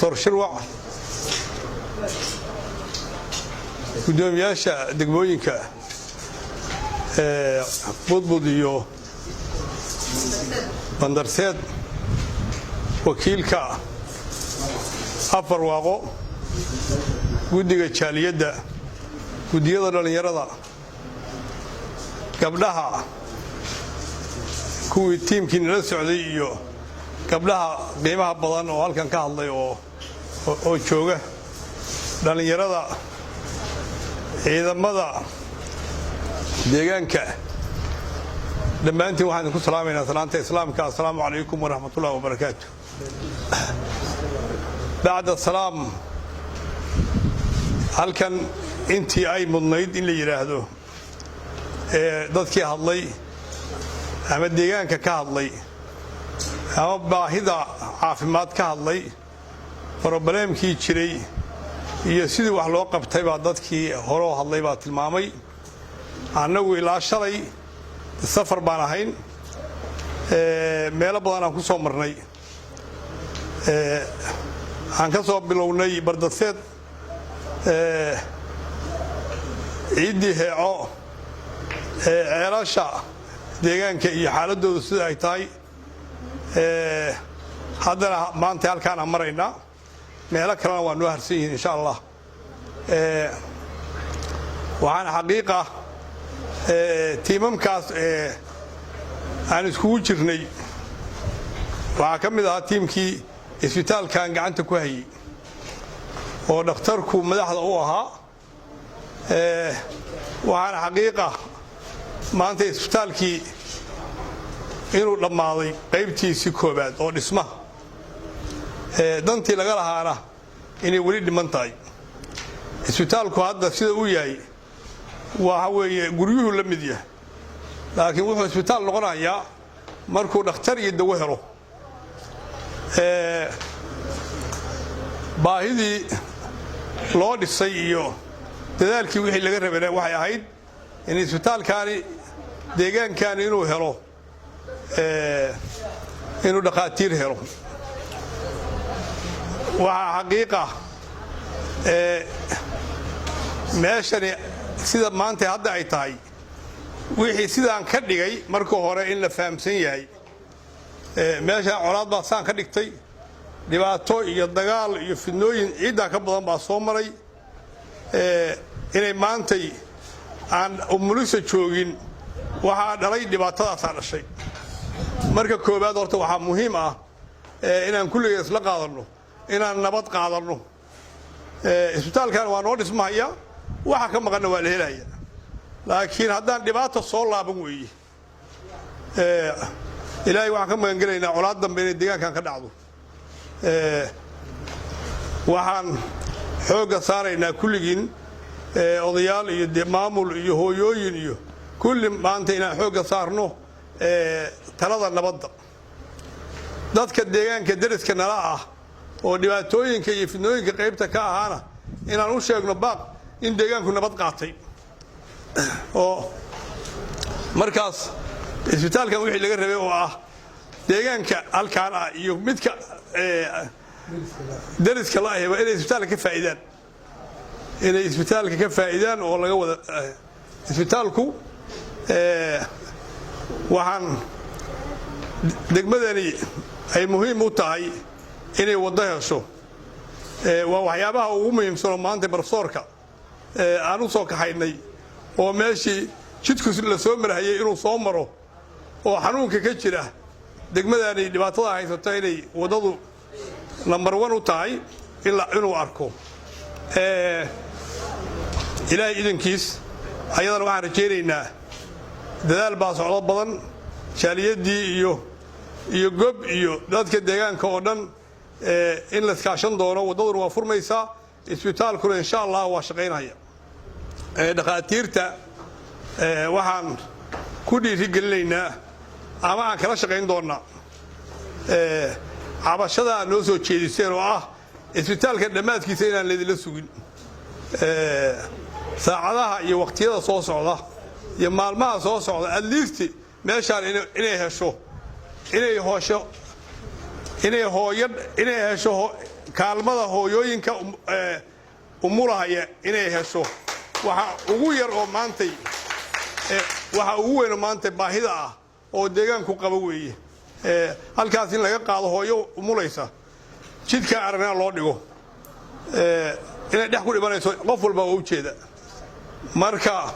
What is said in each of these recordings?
دكتور شروع gudoomiyaasha degmooyinka budbud iyo bandarseed wakiilka afar waaqo gudiga jaaliyadda gudiyada dhalinyarada gabdhaha kuwii tiimkii nala socday iyo gabdhaha qiimaha badan oo halkan ka hadlay oo jooga dhalinyarada ciidamada deegaanka dhammaantiin waxaan ku salaamaynaa salaanta islaamka assalaamu calaykum waraxmatullaahi wabarakaatuh bacda salaam halkan intii ay mudnayd in la yiraahdo dadkii hadlay ama deegaanka ka hadlay ama baahida caafimaad ka hadlay problemkii jiray iyo sidii wax loo qabtay baa dadkii hore oo hadlay baa tilmaamay annagu ilaa shalay safar baan ahayn meelo badan aan ku soo marnay aan ka soo bilownay bardaseed ciidii heeco ceelasha deegaanka iyo xaaladoodu sida ay tahay haddana maanta halkaan aan maraynaa meelo kalena waa noo harsan yihiin insha allah waxaan xaqiiqa tiimamkaas aan iskugu jirnay waxaa ka mid ahaa tiimkii isbitaalkan gacanta ku hayay oo dhakhtarku madaxda u ahaa waxaan xaqiiqa maanta isbitaalkii inuu dhammaaday qaybtiisii koobaad oo dhismaha dantii laga lahaana inay weli dhiman tahay isbitaalku hadda sida uu yahay waxa weeye guryuhu la mid yahay laakiin wuxuu isbitaal noqonayaa markuu dhakhtar iyo dawo helo baahidii loo dhisay iyo dadaalkii wixii laga rabay waxay ahayd in isbitaalkaani deegaankaani inuu helo inuu dhaqaatiir helo waxaa xaqiiqa meeshani sida maanta hadda ay tahay wixii sidaan ka dhigay marka hore in la fahamsan yahay meeshan colaad baa saan ka dhigtay dhibaato iyo dagaal iyo fidnooyin ciiddaa ka badan baa soo maray inay maantay aan umulisa joogin waxaa dhalay dhibaatadaasaa dhashay marka koobaad horta waxaa muhiim ah inaan kulliga isla qaadanno inaan nabad qaadanno isbitaalkan waa noo dhismahaya waxa ka maqanna waa la helaya laakiin haddaan dhibaato soo laaban weeye ilaahay waxaan ka magan gelaynaa colaad dambe inay deegaankan ka dhacdo waxaan xoogga saaraynaa kulligiin odayaal iyo maamul iyo hooyooyin iyo kulli maanta inaan xoogga saarno talada nabadda dadka deegaanka deriska nala ah oo dhibaatooyinka iyo fidnooyinka qaybta ka ahaana inaan u sheegno baaq in deegaanku nabad qaatay oo markaas isbitaalkan wixii laga rabay oo ah deegaanka halkaan ah iyo midka deriska la ahba inay isbitaalka ka faa'iidaan inay isbitaalka ka faa'iidaan oo laga wada isbitaalku waxaan degmadani ay muhiim u tahay inay wado hesho waa waxyaabaha ugu muhiimsanoo maanta barsoorka aan u soo kaxaynay oo meeshii jidku la soo marhayay inuu soo maro oo xanuunka ka jira degmadani dhibaatada haysato inay wadadu number 1 u tahay inuu arko ilaahay idinkiis ayadana waxaan rajaynaynaa dadaal baa socdo badan jaaliyadii iyo gob iyo dadka deegaanka oo dhan in la iskaashan doono wadaduna waa furmaysaa isbitaalkuna insha allah waa shaqaynaya dhaqaatiirta waxaan ku dhiirigelinaynaa ama aan kala shaqayn doonaa cabashada noo soo jeediseen oo ah isbitaalka dhammaadkiisa inaan leedila sugin saacadaha iyo waqtiyada soo socda iyo maalmaha soo socda at least meeshaan inay hesho inay hesho kaalmada hooyooyinka umulahaya inay hesho waxa ugu yar oo maantay waxa ugu weyn maanta baahida ah oo deegaanku qaba weeye halkaas in laga qaado hooyo umulaysa jidka aragna loo dhigo inay dhex ku dhimanayso qof walba oo u jeeda marka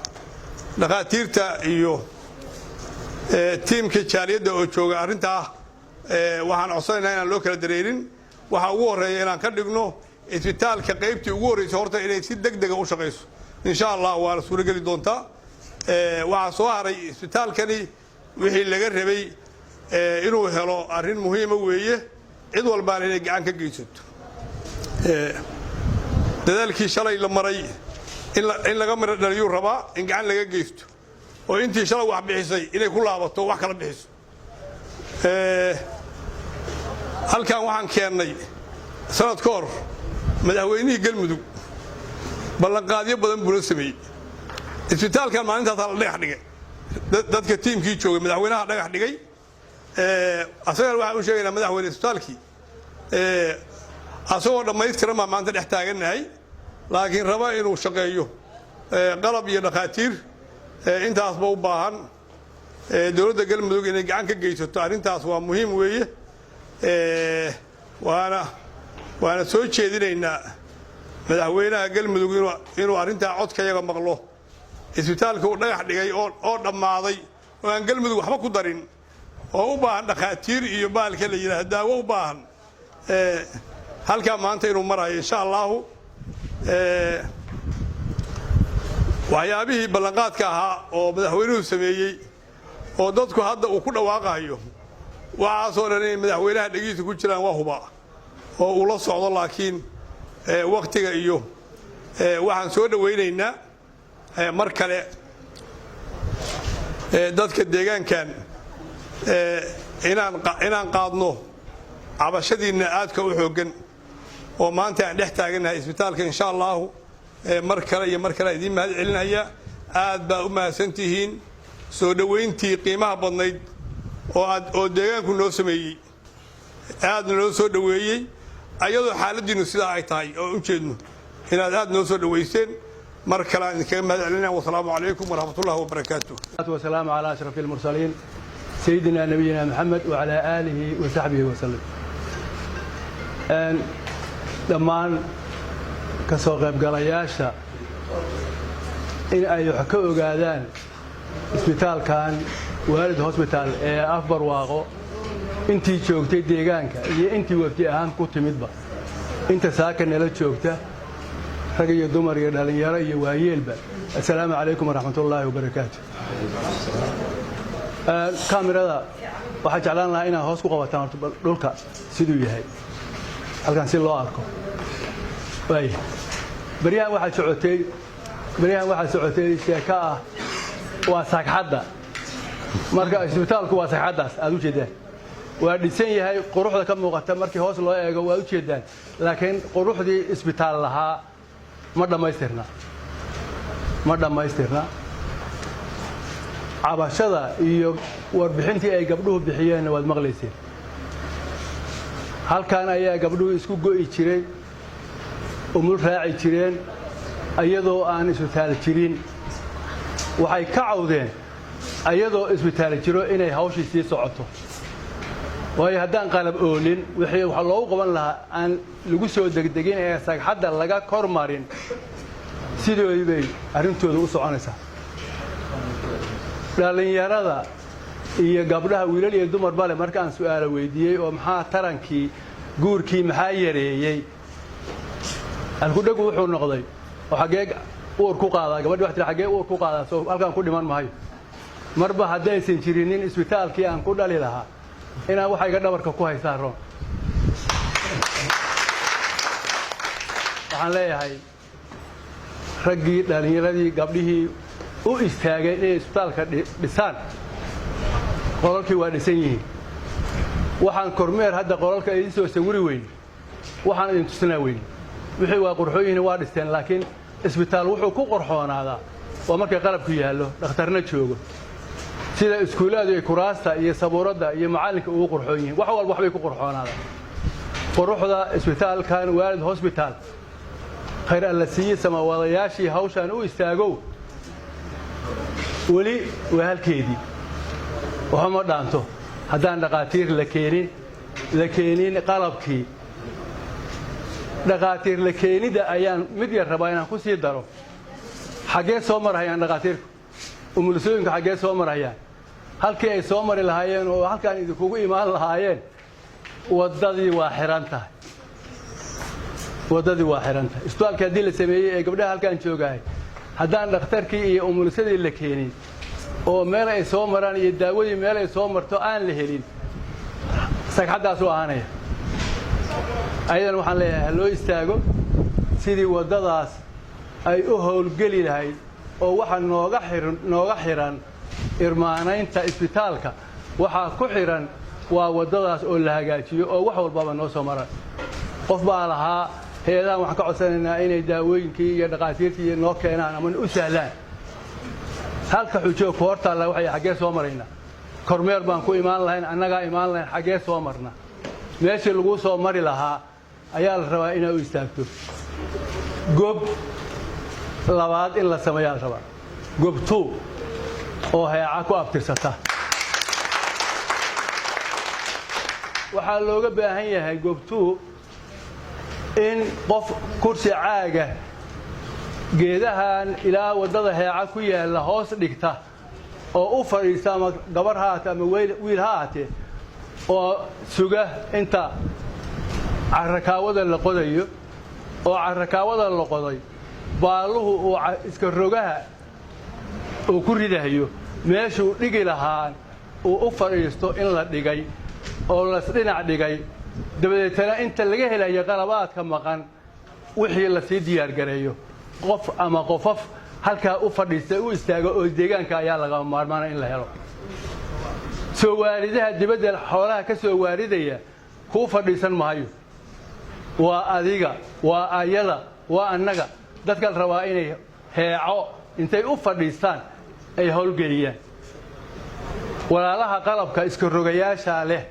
dhaqaatiirta iyo tiimka jaaliyada oo jooga arinta waxaan codsanaynaa inaan loo kala dareerin waxa ugu horeeya inaan ka dhigno isbitaalka qaybtii ugu horeysay horta inay si degdeg u shaqeyso insha Allah waa suura gali doontaa waxa soo haray isbitaalkani wixii laga rabay inuu helo arin muhiim ah weeye cid walba inay gacan ka geysato dadaalkii shalay la maray in laga miro dhaliyo raba in gacan laga geysto oo intii shalay wax bixisay inay ku laabato wax kala bixiso halkan waxaan keenay sanad ka hor madaxweynihii galmudug ballanqaadyo badan buu sameeyay isbitaalkan maalintaas la dhagax dhigay dadka tiimkii joogay madaxweynaha dhagax dhigay asaga waxa uu sheegay madaxweyne isbitaalkii asagoo dhamaystiran ma maanta dhex taaganahay laakiin raba inuu shaqeeyo qalab iyo dhaqaatiir intaasba u baahan dawladda galmudug inay gacan ka geysato arintaas waa muhiim weeye waana soo jeedinaynaa madaxweynaha galmudug inuu arintaa codkayaga maqlo isbitaalka uu dhagax dhigay oo dhammaaday oo aan galmudug waxba ku darin oo u baahan dhaqaatiir iyo baalka la yiraahdo daawo u baahan halka maanta inuu marayo insha Allah waxyaabihii ballanqaadka ahaa oo madaxweynuhu sameeyay oo dadku hadda uu ku dhawaaqayo waxa soo dhanay madaxweynaha dhagiisa ku jiraan waa huba oo uu la socdo laakiin waqtiga iyo waxaan soo dhaweynaynaa mar kale dadka deegaankan inaan qaadno cabashadiina aadka u xoogan oo maanta aan dhex taaganahay isbitaalka insha Allah mar kale iyo mar kale idin mahad celinaya aad baa u mahadsantihiin soo dhaweyntii qiimaha badnayd oo deegaanku noo sameeyay aad noo soo dhaweeyay ayadoo xaaladiinu sidaa ay tahay oo u jeedno inaad aad noo soo dhaweyseen mar kale aan idinkaga mahad celinaya wasalaamu calaykum waraxmatullaahi wabarakaatuh والسلام على أشرف المرسلين سيدنا نبينا محمد وعلى آله وصحبه وسلم dhammaan ka soo qaybgalayaasha in ay wax ka ogaadaan isbitaalkan Waalid Hospital ee Afbarwaaqo intii joogtay deegaanka iyo intii wafdi ahaan ku timidba inta saaka nala joogta rag iyo dumar iyo dhalinyaro iyo waayeelba assalaamu calaykum waraxmatullaahi wabarakaatuh kaamirada waxaan jeclaan lahaa inaad hoos ku qabataan dhulka siduu yahay halkan si loo arko بريان واحد سعوتي شيكا واساكحدا marka isbitaalku waa saxadaas aad u jeedaan waa dhisan yahay quruxda ka muuqata markii hoos loo eego waa u jeedaan laakiin quruxdii isbitaal lahaa ma dhameystirna cabashada iyo warbixintii ay gabdhuhu bixiyeen waad maqlayseen halkan ayaa gabdhuhu isku go'i jiray umul raaci jireen ayadoo aan isbitaal jirin waxay ka cawdeen ayadoo isbitaal jiro inay hawshii sii socoto way haddaan qalab oolin wixii wax loo qaban lahaa aan lagu soo degdegin ee sagxadda laga kormarin sidoo bay arintooda u soconaysaa dhalinyarada iyo gabdhaha wiilal iyo dumar bale markaan su'aalo weydiiyay oo maxaa tarankii guurkii maxaa yareeyay alku-dhagu wuxuu noqday oo xagee uur ku qaadaa gabadhi wax tiri xagee uur ku qaadaa soo halkaan ku dhiman maayo marba haddaysan jirinin isbitaalkii aan ku dhali lahaa inaan waxayga dhabarka ku haystaa roon waxaan leeyahay raggii dhalinyaradii gabdhihii u istaagay inay isbitaalka dhisaan qolalkii waa dhisan yihiin waxaan kormeer hadda qolalka idin soo sawiri weyn waxaan idin tusinaa weyn wixii waa qurxooyihiin waa dhisteen laakiin isbitaal wuxuu ku qorxoonaadaa waa markay qalabku yaallo dhakhtarna joogo sida iskuulaadu ay kuraasta iyo sabuuradda iyo macallinka ugu qorxoon yihiin wax walba waxbay ku qorxoonaadaan quruxda isbitaalkan waalid hospital khayr alla siiye samawadayaashii hawshan u istaagow weli waa halkeedii waxuma dhaanto haddaan dhaqaatiir la keenin qalabkii dhaqaatiir la keenida ayaan mid yar rabaa inaan ku sii daro xaggee soo marhayaan dhaqaatiirku umulisooyinka xaggee soo marhayaan halkii ay soo mari lahaayeen oo halkaan idinkugu imaan lahaayeen waddadii waa xiran tahay isbitaalka haddii la sameeyey ee gabdhaha halkaan joogahay haddaan dhakhtarkii iyo umulisadii la keenin oo meel ay soo maraan iyo daawadii meel ay soo marto aan la helin sagxaddaas u ahaanaya ayadan waxaan leeyahay ha loo istaago sidii waddadaas ay u howlgeli lahayd oo waxa nooga xiran irmaanaynta isbitaalka waxaa ku xiran waa waddadaas oo la hagaajiyo oo wax walbaba noo soo maran qof baa lahaa hay-adahan waxaan ka codsanaynaa inay daawooyinkii iyo dhaqaatiirtii noo keenaan ama u sahlaan halka xujoog ku hortaalla waxay xaggee soo maraynaa kormeer baan ku imaan lahayn annagaa imaan lahayn xaggee soo marna meeshii lagu soo mari lahaa ayaa la rabaa inaa u istaagto gob labaad in la sameeyaa la rabaa gob 2 oo heeca ku abtirsata waxaa looga baahan yahay gob 2 in qof kursi caaga geedahan ilaa waddada heeca ku yaalla hoos dhigta oo u fadhiista ama gabar ha ahaatee ama wiil ha ahaatee oo suga inta carrakaawada la qodayo oo carrakaawada la qoday baaluhu uu iska rogaha uu ku ridayo meeshuu dhigi lahaan uu u fadhiisto in la dhigay oo lasdhinac dhigay dabadeetana inta laga helayo qalabaadka maqan wixii la sii diyaargareeyo qof ama qofaf halkaa u fadhiista u istaago oo deegaanka ayaa laga maarmaana in la helo soo waaridaha dibadda xoolaha ka soo waaridaya kuu fadhiisan maayo waa adiga waa ayada waa annaga dadka la rabaa inay heeco intay u fadhiistaan ay howlgeliyaan walaalaha qalabka iska rogayaasha leh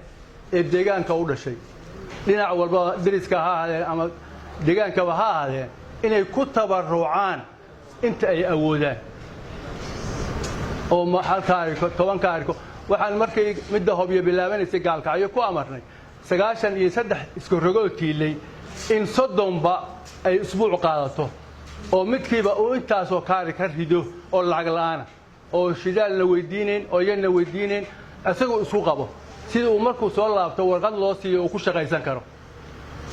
ee deegaanka u dhashay dhinac walba dariska ha ahaadeen ama deegaankaba ha ahaadeen inay ku tabarucaan inta ay awoodaan oo halkaa arko 10 arko waxaan markay midda hobyo bilaabanaysay gaalkacyo ku amarnay 93 iska rogo tiilay in 30ba ay isbuuc qaadato oo midkiiba uu intaas oo kaari ka rido oo lacag la'aan oo shidaal la weydiineen oo yana weydiineen asagoo isku qabo sida uu markuu soo laabto warqad loo siiyo oo ku shaqaysan karo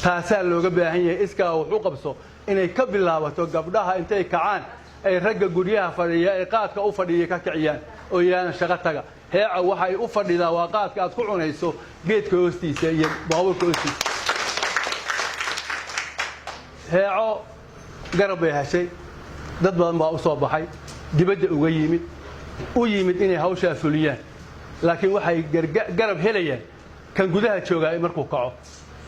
taasaa looga baahan yahay iskaa wuxuu qabso inay ka bilaabato gabdhaha intay kacaan ay ragga guryaha fadhiya ay qaadka u fadhiya ka kiciyaan oo yaan shaqo taga heeca waxay u fadhidaa waa qaadka aad ku cunayso geedka hoostiisa iyo baabuurka hoostiisa heeco garab bay heshay dad badan baa u soo baxay dibadda uga yimid inay hawshaa fuliyaan laakiin waxay garab helayaan kan gudaha joogaa markuu kaco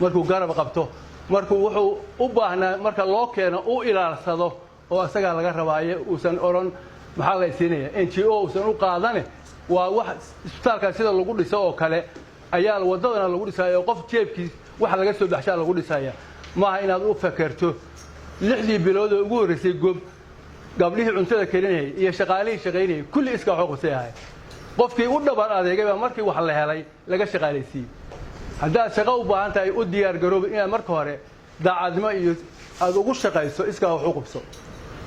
markuu garab qabto markuu wuxuu u baahnaa marka loo keeno uu ilaalsado oo asaga laga rabaayo uusan oran maxaa la siinaya NGO uusan u qaadane waa wax isbitaalka sida lagu dhiso oo kale ayaa wadadana lagu dhisayo qof jeebkiis wax laga soo baxshaa lagu dhisaya maaha inaad u fakarto 6 bilood oo ugu horeysay gabdhihii cuntada karinayay iyo shaqaalihii shaqaynayay kulli iska xuquuqsay ahay qofkii u dhabar adeegay markii wax la helay laga shaqaaleysiiyay haddaad shaqo u baahan tahay u diyaar garoob inaad marka hore daacadnimo iyo aad ugu shaqayso iska xuquuqso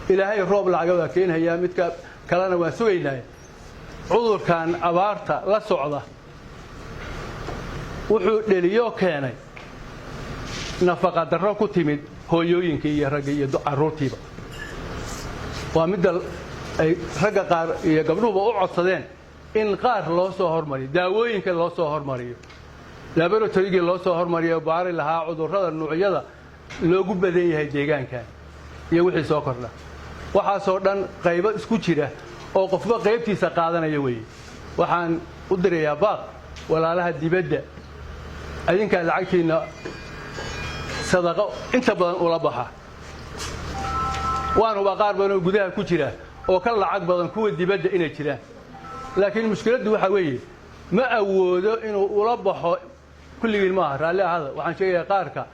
ilaahay roob lacagada keenaya midka kalena waan sugaynaa cudurkan abaarta la socda wuxuu dhaliyo keenay nafaqa darro ku timid hooyooyinka iyo ragga iyo caruurtiiba waa mid ay ragga qaar iyo gabdhuhuba u codsadeen in qaar loo soo hormariyo daawooyinka loo soo hormariyo laboratory-ga loo soo hormariyo baari lahaa cudurrada noocyada loogu badan yahay deegaankan iyo wixii soo kordha waxaasoo dhan qaybo isku jira oo qofba qaybtiisa qaadanaya weeye waxaan u dirayaa baaq walaalaha dibadda adinka lacagtiina sadaqo inta badan ula baxa waanu qaar badan oo gudaha ku jira oo ka lacag badan kuwa dibadda inay jiraan laakiin mushkiladdu waxa weeye ma awoodo inuu ula baxo kulligiin maaha raalli ahada waxaan sheegayaa qaarka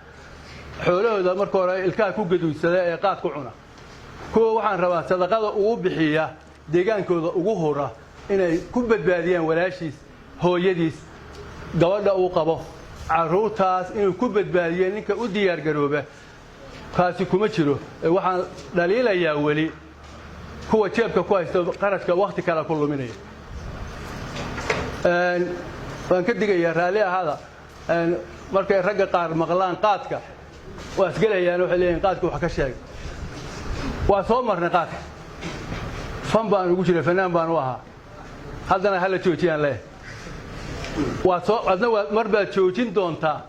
xoolahooda marka hore ilkaha ku gaduudsada ee qaad ku cuna kuwa waxaan rabaa sadaqada ugu bixiya deegaankooda ugu hura inay ku badbaadiyaan walaashiis hooyadiis gabadha uu qabo caruurtaas inuu ku badbaadiyo ninka u diyaar garooba kaasi kuma jiro waxaan dhaliilayaa weli kuwa jeebka ku haysta qarashka waqti kale ku luminaya waan ka digayaa raalli ahada markay ragga qaar maqlaan qaadka waa isgelayaan waxay leeyihiin qaadka wax ka sheeg waa soo marnay qaadka fan baan ugu jiray fanaan baan u ahaa haddana hala joojiyaan leh waa soo adna mar baad joojin doontaa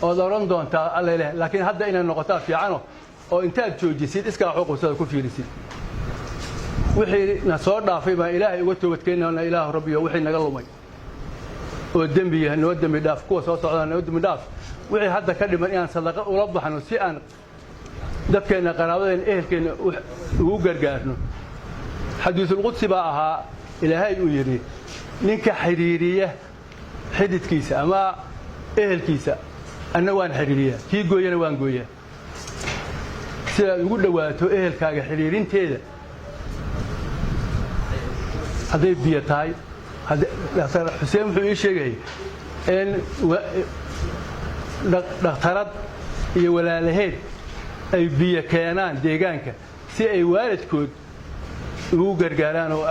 ood oran doontaa alla leh laakiin hadda inay noqotaa fiicano oo intaad joojisid iska xuquuqsada ku fiirisid wixii na soo dhaafay baan ilaahay uga toobadkeenana ilaahu rabbiyo wixii naga lumay oo dembiga noo dembi dhaaf kuwa soo socdaan noo dembi dhaaf wixii hadda ka dhiman inaan sadaqa ula baxno si aan dadkeena qaraabadeen ehelkeena ugu gargaarno xadiisul qudsi baa ahaa ilaahay uu yiri ninka xiriiriya xididkiisa ama ehelkiisa anna waan xiriiriyaa kii gooyana waan gooyaa si aad ugu dhawaato ehelkaaga xiriirinteeda hadday biyo tahay Dr. Xuseen wuxuu ii sheegay in dhakhtarad iyo walaalaheed ay biyo keenaan deegaanka si ay waalidkood ugu gargaaraan oo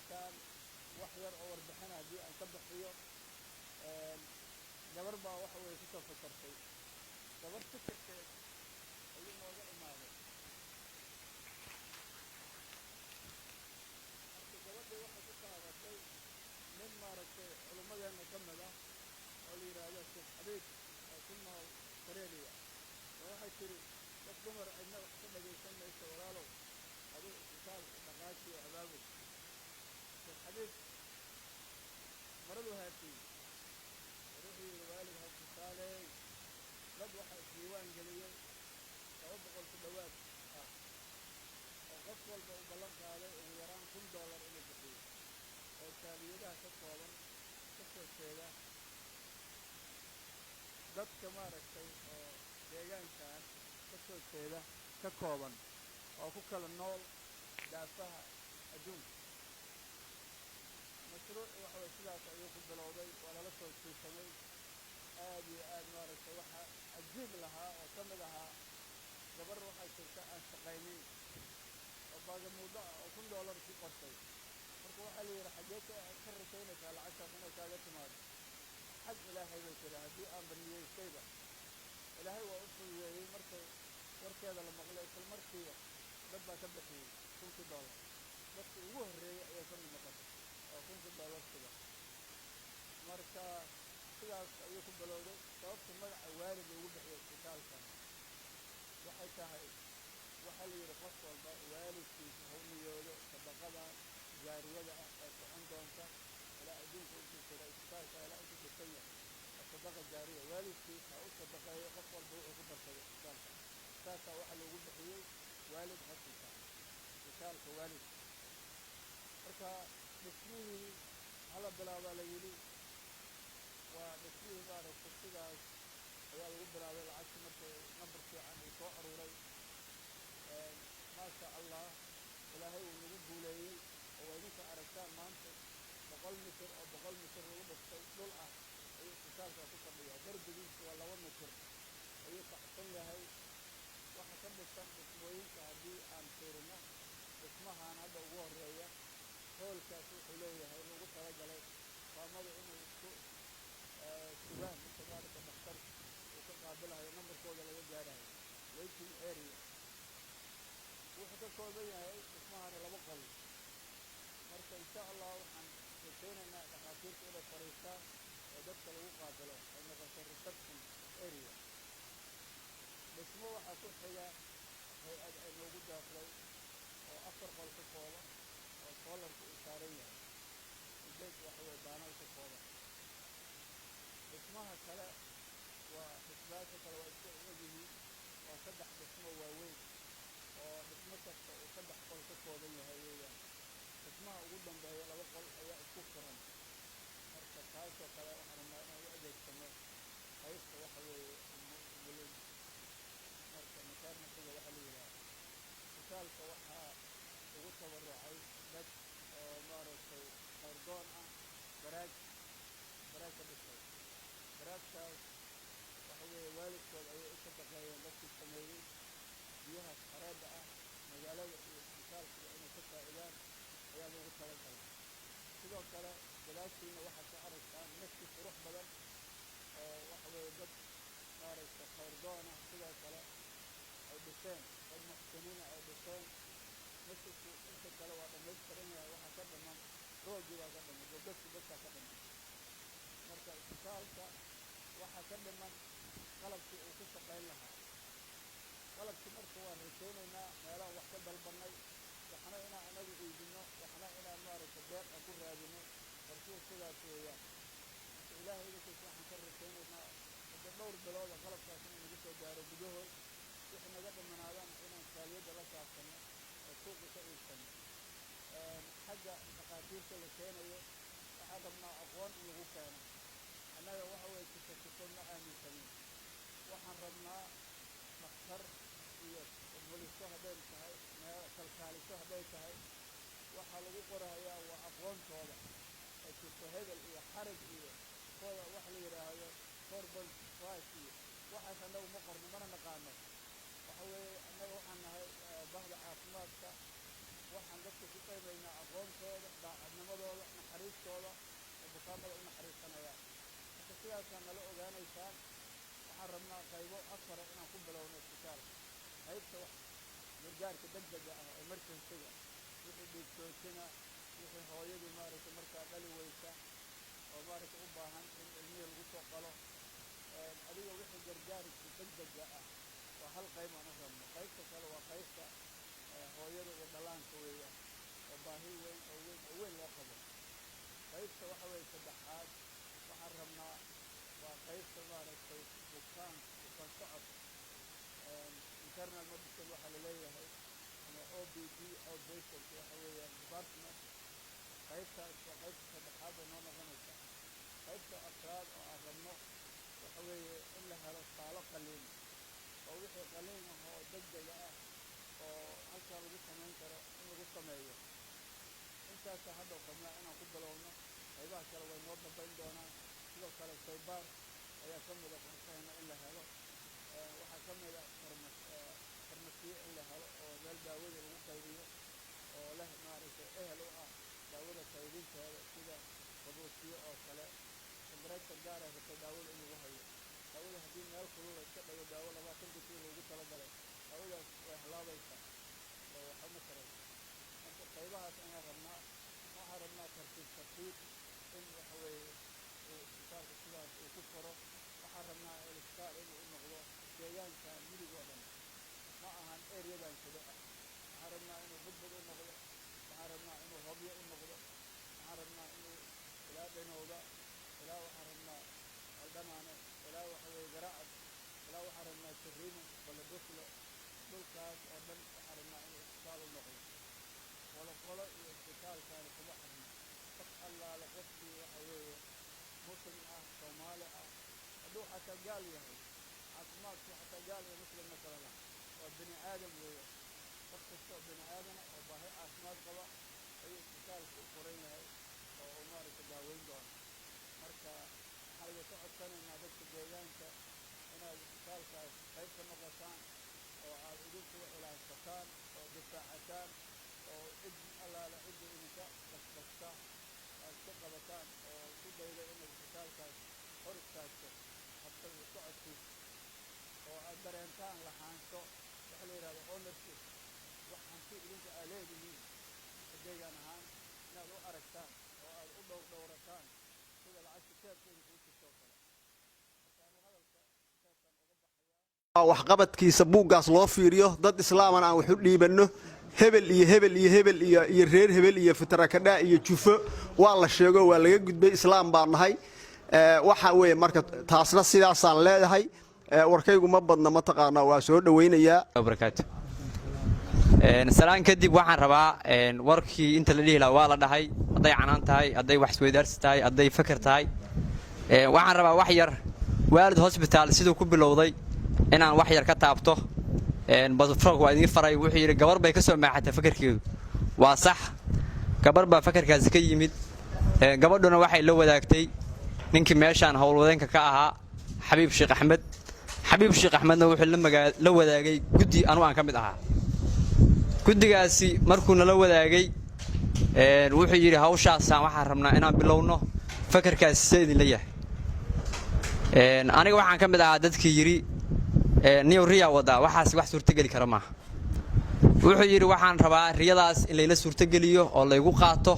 كان وحير أو ربحنا دي أن تبحيه جبربا وحوي كتب فكرتي جبر فكرتي أي موضوع إمامه جبر واحد كتب رتي من ما رتي علماء المكملة أولي رجال حبيب كنا كريليا وواحد كري تقدمر عندنا وحنا جيسنا يسوالله هذا مثال تقاشي عذابه الحديث مرضوا هاتي روحي الوالد هاتفالي رد واحد ديوان قليل توضق الكدوات وقف والبلغ عليه ويران $10 إلى الدقيق والتالية تطور تطور الشيء ضد كمارك ديجان كان تطور الشيء ككوبا وفكل النول دافها أدوم مشروع وحوي سلاس أيوك بالعودي ولا لسه في سمي آدي مارك وحى أجيب لها وكملها جبر وحى شركة أشتقيني وبعد الموضوع $10 في قصي مركو وحى لي رحجيت كرتينك على 10 سنة كانت مال حج إلهي وكذا هذه أمبنية كيبة إلهي وأصل وهي مركو هذا لما قلت المركية لما تبحي $10 بس وهري يكون مقص $10 كذا مركا كذا أيكم بلوده توقف المرء والد وبحي القتال كان وحيتها وحلي رفض والد في هم يولو صدقنا جارية عندهم لا أدوك أنت كذا القتال كان لا أنت تسيء الصدقة الجارية والد في أو صدقة يقف والبوء وكبر كذا القتال ساسا وحلي وبحي والد هالقتال قتال كوالد مركا بسميه على بلاد ليلي وبسميه بارك السجاج ويا رب بلاد العشر نبر في عن يسوع روري ما شاء الله إلهي ونجيب لي وينك أركان مانت بقول مصر أو بقول مصر بس دول أي قتال كاتو كبير درب جيش ولا ونصر أي تحصل هاي وحسب الشمس بسموين كهدي عن سورنا اسمها أنا هذا هو الرئية هول كاتو حلوية هاي لو قلت رجلي فماذا إنه سبان مستقبل كمختار وتقابلها نمبر كود على وجهها ويكون اريا wuxuu ka kooban yahay dhismahana 2 qol marka insha allah waxaan rajaynaynaa dhakhaatiirta inay fariistaan oo dadka lagu qaabilo ay noqoto reception area dhismo waxaa ku xiga hay-ad ay noogu daafday oo 4 qol ka kooban oo soolarka uu saaran yahay sideed waxa weye baanal ka kooban dhismaha kale waa dhismayaasha kale waa iska egyihiin waa 3 dhismo waaweyn oo dhismo kasta uu 3 qol ka kooban yahay weeyaan dhismaha ugu dambeeya 2 qol ayaa isku furan marka taasoo kale waxaan rabnaa inaan u adeegsano qaybta waxa weeye umulin marka maternity-ga waxa la yidhaha isbitaalka waxaa ugu tabarucay dad oo maaragtay qayrdoon ah baraag ka dhisay baraagtaas waxa weeye waalidkood ayay u sadaqeeyeen dadkii sameeyey biyahaas xareedda ah magaalada iyo isbitaalkaba inay ka faa'iidaan ayaa loogu talagalay sidoo kale gadaashiina waxaad ka aragtaan nafsi qurux badan oo waxa weeye dad maaragtay qayrdoon ah sidoo kale ay dhiseen dad muxsiniina ay dhiseen nafsiku inta kale waa dhammaystiran yahay waxaa ka dhiman roogii baa ka dhiman gobdhadkii dadkaa ka dhiman marka isbitaalka waxaa ka dhiman qalabkii uu ku shaqayn lahaa qalabkii marka waan rajaynaynaa meelaha wax ka dalbannay waxna inaan anagu iibino waxna inaan maaragtay deeq aan ku raadino qorshuhu sidaas weeyaan marka ilaahay idinkiis waxaan ka rajaynaynaa hadda dhowr bilooda qalabkaas inuu nagu soo gaaro gudahood wixii naga dhimanaadana inaan saaliyadda la saabsanno oo suuqa ka iibsanno xagga dhakhaatiirta la keenayo waxaan rabnaa aqoon in lagu keeno annaga waxa weeye kifo ma aaminsanin waxaan rabnaa dhakhtar iyo muliso hadday tahay kalkaaliso hadday tahay waxaa lagu qorahayaa waa aqoontooda oo kifo hebel iyo xarig iyo kooda wax la yidhaahdo corbon rice iyo waxaas annagu ma qorno mana naqaano waxa weeye annaga waxaan nahay bahda caafimaadka waxaan dadka ku qaybaynaa aqoontooda daacadnimadooda naxariistooda oo bukaamada u naxariisanayaan marka sidaasaan nala ogaanaysaan waxaan rabnaa qaybo 4 inaan ku bilowno isbitaalka qaybta gargaarka degdega ah oo emergency-ga wixii dhiig joojina wixii hooyadii maaragtay markaa dhali weysa oo maaragtay u baahan in ilmihii lagu soo qalo adiga wixii gargaarka degdega ah waa hal qayb aan u rabno qaybta kale waa qaybta hooyada iyo dhallaanka weeyaan oo baahi weyn oo weyn loo qabo qaybta waxa weeye saddexaad waxaan rabnaa waa qaybta maaragtay bukaan socod internal medicine waxaa la leeyahay ama OPD outpatient waxa weeyaan department qaybtaas waa qaybta saddexaad oo noo noqonaysa qaybta afraad oo aan rabno waxa weeye in la helo saalo qaliin oo wixii qaliin ah oo degdega ah oo halkaa lagu samayn karo in lagu sameeyo intaasa hadda qabnaa inaan ku bilowno qaybaha kale way noo dambayn doonaan sidoo kale shaybaar ayaa ka mida qorshahayna in la helo waxaa ka mida farmasiye in la helo oo meel daawadii lagu qaybiyo oo leh maaragtay ehel u ah daawada qaybinteeda sida qaboosiye oo kale temperature gaar ah rabtay daawada in lagu hayo daawada haddii meel kulul la iska dhago daawo 20 digrii loogu talagalay daawadaas way halaabaysaa oo waxa ma karayso marka qaybahaas ayaan rabnaa waxaan rabnaa tartiib in waxa weeye uu isbitaalka sidaas uu ku furo waxaan rabnaa isbitaal inuu u noqdo deegaankan midig oo dhan ma ahan ereyadan kale ah waxaan rabnaa inuu budbud u noqdo waxaan rabnaa inuu hobyo u noqdo waxaan rabnaa inuu ilaa dhanowda ilaa waxaan rabnaa aldhanaane ilaa waxa weeye garaacad ilaa waxaan rabnaa sariimo baladusle dhulkaas oo dhan waxaan rabnaa inuu isbitaal u noqdo qolo iyo isbitaalkaani kuma xirna qof allaale qofkii waxa weeye muslim ah soomaali ah hadduu xataa gaal yahay caafimaadku xataa gaal iyo muslim ma kala laha waa bini aadam weeye qof kasta oo bini aadana oo baahi caafimaad qaba ayuu isbitaalku u furan yahay oo uu maaragtay daaweyn doono marka waxaan idinka codsanaynaa dadka deegaanka inaad isbitaalkaas qayb ka noqotaan oo aad idinkuwa ilaashsataan oo difaacataan oo cid allaale cidda idinka basbasta aad ka qabataan oo ku dayda inaad isbitaalkaas hor istaagto habsada socodkiisa oo aad dareentaan lahaansho waxa la yidhahdo ownership waxaan aragti idinka aa leedihiin deegaan ahaan inaad u aragtaan oo aad u dhowrataan sida lacagta jeebka idinkuu jirto kale markaanu hadalka intaasaan uga baxayaa waxqabadkiisa buuggaas loo fiiriyo dad islaaman aan wax u dhiibanno hebel iyo hebel iyo hebel iyo reer hebel iyo fitrakadhaa iyo jufo waa la sheego waa laga gudbay islaam baan nahay waxa weeye marka taasna sidaasaan leedahay warkaygu ma badna mataqaanaa waa soo dhawaynayaa barakaatu salaan kadib waxaan rabaa warkii inta la dhihi lahaa waa la dhahay hadday canaan tahay hadday wax isweydaarsi tahay hadday fakar tahay waxaan rabaa wax yar waalid hosbitaal siduu ku bilowday inaan wax yar ka taabto basfrog waa idiin faray wuxuu yidhi gabar bay ka soo maaxatay fakarkeedu waa sax gabar baa fakarkaasi ka yimid gabadhuna waxay la wadaagtay ninkii meeshaan howlwadeenka ka ahaa xabiib sheekh axmed xabiib sheekh axmedna wuxuu la wadaagay guddi anu aan ka mid ahaa guddigaasi markuu nala wadaagay wuxuu yidhi hawshaasaan waxaan rabnaa inaan bilowno fakarkaasi see idinla yahay aniga waxaan ka mid ahaa dadkii yidhi niyow riyaa wadaa waxaas wax suurtogeli kara maaha wuxuu yidhi waxaan rabaa riyadaas in layla suurtogeliyo oo laygu qaato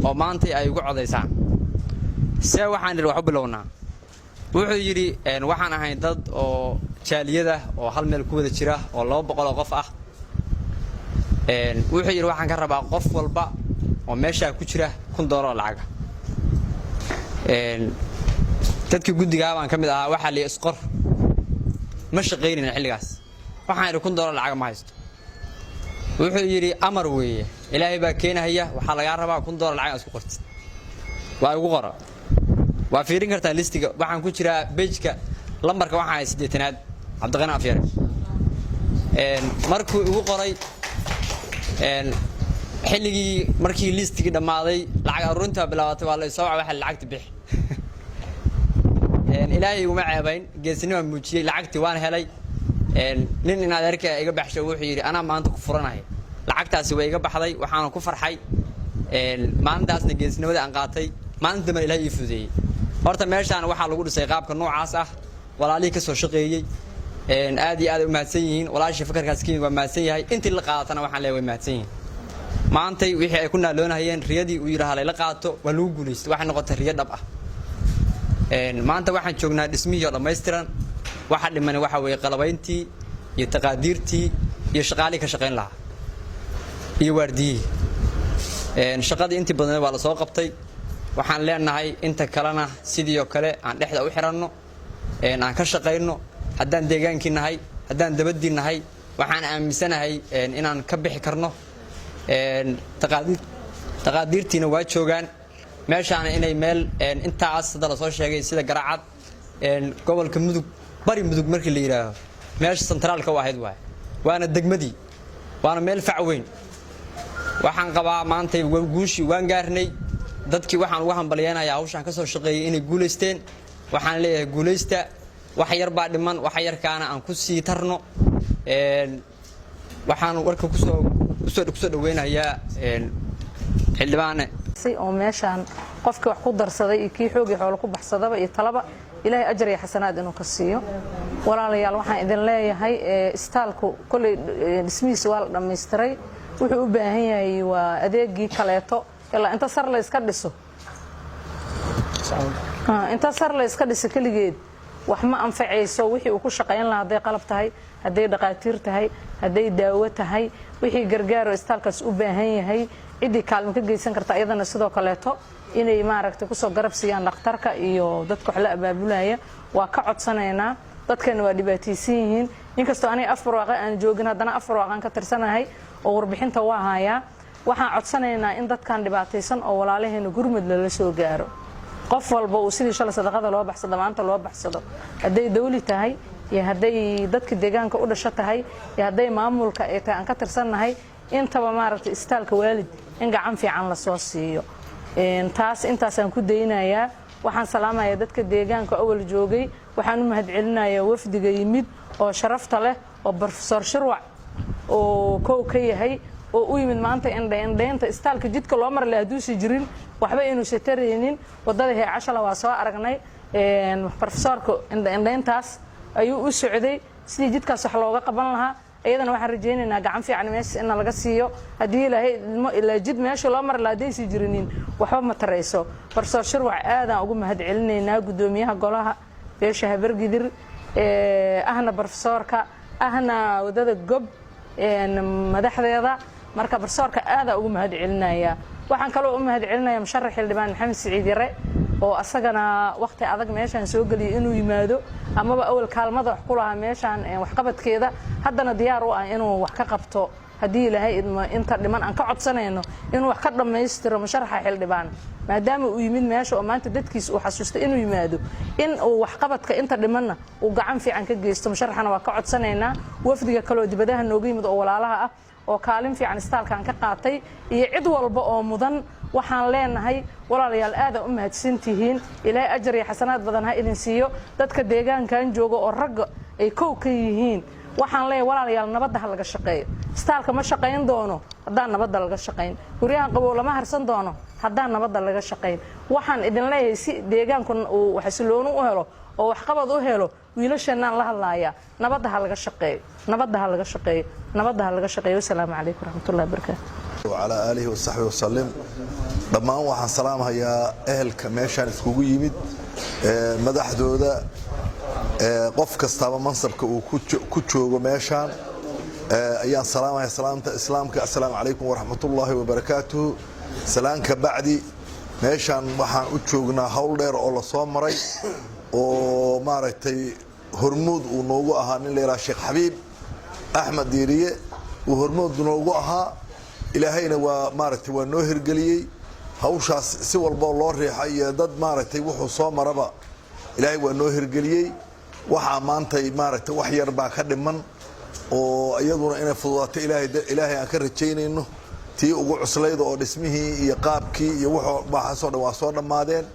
oo maantay ay igu codaysaan see waxaan idhi wax u bilownaa wuxuu yidhi waxaan ahayn dad oo jaaliyada oo hal meel ku wada jira oo 200 oo qof ah wuxuu yidhi waxaan ka rabaa qof walba oo meeshaa ku jira $1,000 lacaga dadkii guddigaa baan ka mid ahaa waxaa la isqor ma shaqaynayna xilligaas waxaan idhi $1,000 lacaga ma haysto wuxuu yidhi amar weeye ilaahay baa keenahaya waxaa lagaa rabaa $1,000 lacaga isku qortid waa igu qora waa fiirin kartaa listiga waxaan ku jiraa pageka lambarka waxaan hay 8aad cabdiqani afyare markuu igu qoray xilligii markii listigii dhammaaday lacag aruurinta bilaabatay waa la soo waxa lacagta bixi ilaahay uma ceebayn geesnimo muujiyay lacagtii waan helay nin inaad arkaa iga baxsho wuxuu yidhi anaa maanta ku furanahay lacagtaasi way iga baxday waxaan ku farxay maalintaasna geesnimada aan qaatay maalinta dambe ilaahay ii fudeeyay horta meeshaan waxaa lagu dhisay qaabka noocaas ah walaalihii ka soo shaqeeyay aad iyo aad u mahadsan yihiin walaashii fakarkaas kiin waa mahadsan yahay intii la qaadatana waxaan leeyahay way mahadsan yihiin maantay wixii ay ku naaloonayeen riyadii uu yiraahdo la qaato waa lagu guuleystay waxay noqotay riyo dhab ah maanta waxaan joognaa dhismihii oo dhammaystiran waxa dhiman waxa weeye qalabayntii iyo taqaadiirtii iyo shaqaalii ka shaqeyn lahaa iyo waardiyii shaqadii intii badan waa la soo qabtay waxaan leenahay inta kalena sidii oo kale aan dhexda u xiranno aan ka shaqeyno haddaan deegaankii nahay haddaan dabadii nahay waxaan aaminsanahay inaan ka bixi karno taqaadiirtiina waa joogaan meeshaan inay meel intaas hadda la soo sheegay sida Garaacad gobolka Mudug bari Mudug markii la yiraahdo meesha centraalka u ahayd waana degmadii waana meel fac weyn waxaan qabaa maanta guushi waan gaarnay dadkii waxaan uga hambalyeeynaa hawshan ka soo shaqeeyay inay guuleysteen waxaan leeyahay guuleysta wax yar baa dhiman wax yar kaana aan ku sii tarno waxaan warka ku soo dhaweynayaa xildhibaane oo meeshaan qofkii wax ku darsaday iyo kii xoogii xoolo ku baxsadaba iyo talaba ilaahay ajar iyo xasanaad inuu ka siiyo walaalayaal waxaan idin leeyahay istaalku kulay dhismihiisa waa la dhammaystiray wuxuu u baahan yahay waa adeegii kaleeto ilaa inta sar la iska dhiso kaligeed wax ma anfacayso wixii uu ku shaqeyn lahaa hadday qalab tahay hadday dhaqaatiir tahay hadday daawo tahay wixii gargaaro istaalkaas u baahan yahay cidii kaalmo ka geysan karta iyadana sidoo kaleeto inay maaragtay ku soo garab siiyaan dhakhtarka iyo dadka wax la abaabulaya waa ka codsanaynaa dadkana waa dhibaataysan yihiin inkastoo aniga afar waaqa aan joogin haddana afar waaqan ka tirsanahay oo warbixinta waa hayaa waxaan codsanaynaa in dadkan dhibaataysan oo walaalaheena gurmud lala soo gaaro qof walba uu sidii shalay sadaqada loo baxsado maanta loo baxsado hadday dawli tahay iyo hadday dadka deegaanka u dhasho tahay iyo hadday maamulka ay tahay aan ka tirsanahay intaba maaragtay istaalka waalid in gacan fiican la soo siiyo intaasaan ku daynayaa waxaan salaamayaa dadka deegaanka awal joogay waxaan u mahadcelinayaa wafdiga yimid oo sharafta leh oo professor Shirwac oo koow ka yahay oo u yimid maanta indhaynta istaalka jidka loo mar lahayd duusi jirin waxba inuu satareynin wadada heecashada waa soo aragnay professorka indhayntaas ayuu u socday sidii jidkaas wax looga qaban lahaa iyadana waxaan rajaynaynaa gacan fiican meesha in laga siiyo haddii ilaahay ilaa jid meesha loo mar lahaday si jirinin waxba ma tarayso barsoor shirwac aadaan ugu mahad celinaynaa gudoomiyaha golaha beesha Habargidir ahna professorka ahna wadada gob madaxdeeda marka barsoorka aada ugu mahad celinaya waxaan kaloo u mahad celinayaa musharax xildhibaan Maxamed Siciid Yare oo asagana waqti adag meeshan soo galiyay inuu yimaado amaba awal kaalmada wax ku lahaa meeshan wax qabadkeeda haddana diyaar u ah inuu wax ka qabto haddii ilaahay inta dhiman aan ka codsanayno inuu wax ka dhameystiro musharaxa xildhibaan maadaama uu yimid meesha oo maanta dadkiisa uu xasuusto inuu yimaado in uu wax qabadka inta dhimanna uu gacan fiican ka geysto musharaxana waa ka codsanaynaa wafdiga kale oo dibadaha nooga yimid oo walaalaha ah oo kaalin fiican istaalkan ka qaatay iyo cid walba oo mudan waxaan leenahay walaalayaal aad u mahadsantihiin ilaahay ajar iyo xasanaad badan ha idin siiyo dadka deegaankan jooga oo rag ay koow ka yihiin waxaan leeyahay walaalayaal nabadda ha laga shaqeeyo istaalka ma shaqayn doono haddaan nabadda laga shaqayn guryahan qabow lama harsan doono haddaan nabadda laga shaqayn waxaan idin leeyahay si deegaanku uu xasiloon u helo oo wax qabad u helo wiilasheenaan la hadlaaya nabadda ha laga shaqeeyo nabadda ha laga shaqeeyo nabadda ha laga shaqeeyo assalaamu calaykum waraxmatullaahi wabarakaatuh وعلى آله وصحبه وسلم dhammaan waxaan salaamayaa ehelka meeshaan iskugu yimid madaxdooda qof kastaba mansabka uu ku joogo meeshaan ayaan salaamaya salaamta islaamka assalaamu calaykum waraxmatullaahi wabarakaatuh salaanka bacdi meeshaan waxaan u joognaa hawl dheer oo la soo maray oo maaragtay hormuud uu noogu ahaa nin la yiraahdo Sheekh Xabiib Axmed Diiriye uu hormuud noogu ahaa ilaahayna waa maaragtay waa noo hirgeliyay hawshaas si walba loo riixay iyo dad maaragtay wuxuu soo maraba ilaahay waa noo hirgeliyay waxa maanta maaragtay wax yar baa ka dhiman oo iyaduna inay fududaato ilaahay aan ka rajaynayno tii ugu cuslayd oo dhismihii iyo qaabkii iyo waxaasoo dhan waa soo dhammaadeen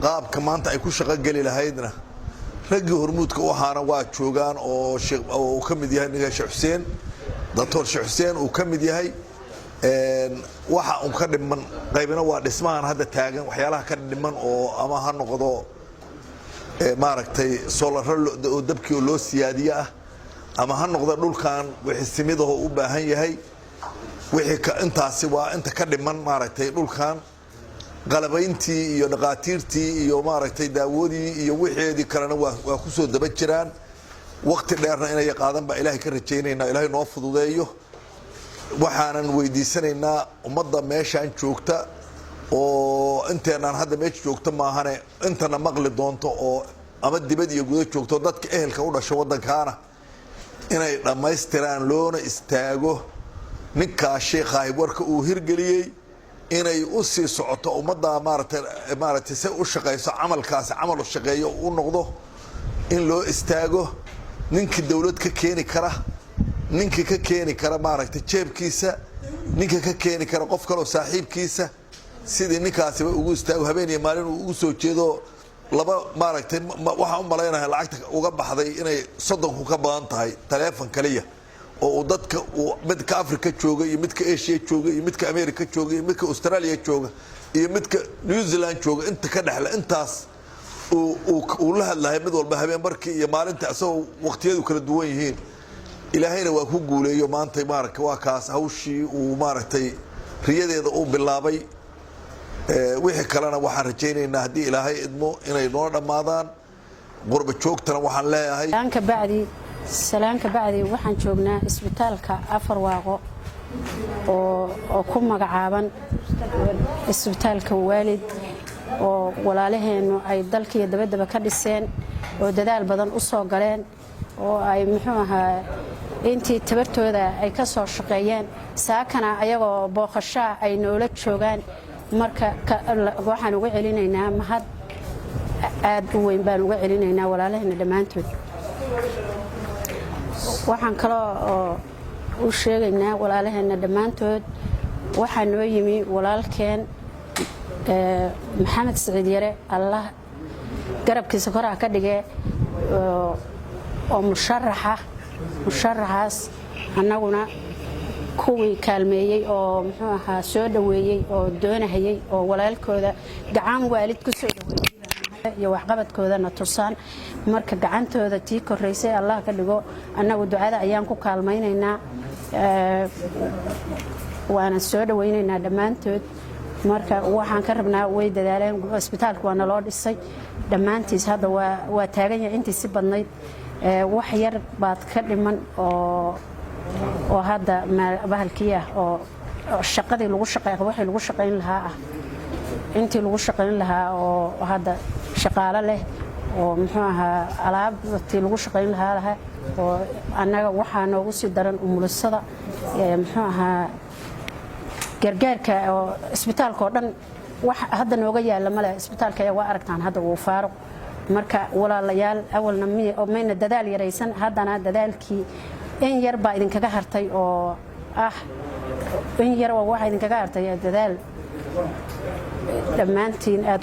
qaabka maanta ay ku shaqo geli lahaydna raggii hormuudka u ahaana waa joogaan oo ka mid yahay Sheekh Xuseen Dr. Sheekh Xuseen uu ka mid yahay waxa uu ka dhiman qaybina waa dhismahan hadda taagan waxyaalaha ka dhiman oo ama ha noqdo maaragtay solar oo dabkii loo siyaadiyo ah ama ha noqdo dhulkan wixii simidaho u baahan yahay wixii intaasi waa inta ka dhiman maaragtay dhulkan qalabayntii iyo dhaqaatiirtii iyo maaragtay daawadii iyo wixeedii kalena waa ku soo daba jiraan waqti dheerna inay qaadan ba ilaahay ka rajaynaynaa ilaahay noo fududeeyo waxaanan weydiisanaynaa ummadda meeshaan joogta oo inteenaan hadda meesha joogta maahane intana maqli doonto oo ama dibad iyo gudaha joogto dadka ehelka u dhashay waddankaana inay dhammaystiraan loona istaago ninkaa sheekhahay warka uu hirgeliyey inay u sii socoto ummadda maaragtay si u shaqayso camalkaasi camal u shaqeeyo u noqdo in loo istaago ninkii dawlad ka keeni kara ninkii ka keeni kara maaragtay jeebkiisa ninka ka keeni kara qof kale oo saaxiibkiisa sidii ninkaasiba ugu istaago habeen iyo maalin uu ugu soo jeedo laba maaragtay waxaan u malaynayaa lacagta uga baxday inay 30 ka badan tahay taleefan kaliya oo dadka midka Afrika jooga iyo midka Asia jooga iyo midka America jooga iyo midka Australia jooga iyo midka New Zealand jooga inta ka dhaxla intaas uu la hadlahay mid walba habeen barkii iyo maalinta asoo waqtiyadu kala duwan yihiin ilaahayna waa ku guuleeyo maanta maarka waa kaas hawshii uu maaragtay riyadeeda uu bilaabay wixii kalena waxaan rajaynaynaa haddii ilaahay idmo inay noo dhammaadaan qurba joogtana waxaan leeyahay salaanka bacdi waxaan joognaa isbitaalka Afar Waaqo oo ku magacaaban isbitaalka Waalid oo walaalaheenu ay dalka iyo dabadaba ka dhiseen oo dadaal badan u soo galeen oo ay muxuu ahaa intii tabartooda ay ka soo shaqeeyeen saakana ayagoo booqasho ay noola joogaan marka waxaan uga celinaynaa mahad aad u weyn baan uga celinaynaa walaalaheena dhammaantood waxaan kaloo u sheegaynaa walaalaheena dhammaantood waxaa noo yimi walaalkeen Maxamed Siciid Yare Allah garabkiisa koraa ka dhigay oo musharaxaas annaguna kuwii kaalmeeyey oo muxuu ahaa soo dhaweeyey oo doonahayay oo walaalkooda gacan waalid ku soo dhaweeyay iyo waxqabadkoodana tusaan marka gacantooda tii koreysay Allah ka dhigo annagu ducada ayaan ku kaalmaynaynaa waana soo dhawaynaynaa dhammaantood marka waxaan ka rabnaa way dadaaleen isbitaalku waa naloo dhisay dhammaantiis hadda waa taagan yahay intii si badnayd wax yar baad ka dhiman oo hadda bahalkii ah oo shaqadii lagu shaqeeyo wixii lagu shaqeyn lahaa ah intii lagu shaqeyn lahaa oo hadda shaqaale leh oo muxuu ahaa alaabtii lagu shaqeyn lahaa oo annaga waxaa noogu sii daran umulisada muxuu ahaa gargaarka oo isbitaalka oo dhan wax hadda nooga yaala male isbitaalka waa aragtaan hadda wuu faaruq marka walaalayaal awalna mayna dadaal yaraysan haddana dadaalkii in yar baa idinkaga hartay oo in yar oo waxa idinkaga hartay dadaal dhammaantiin aad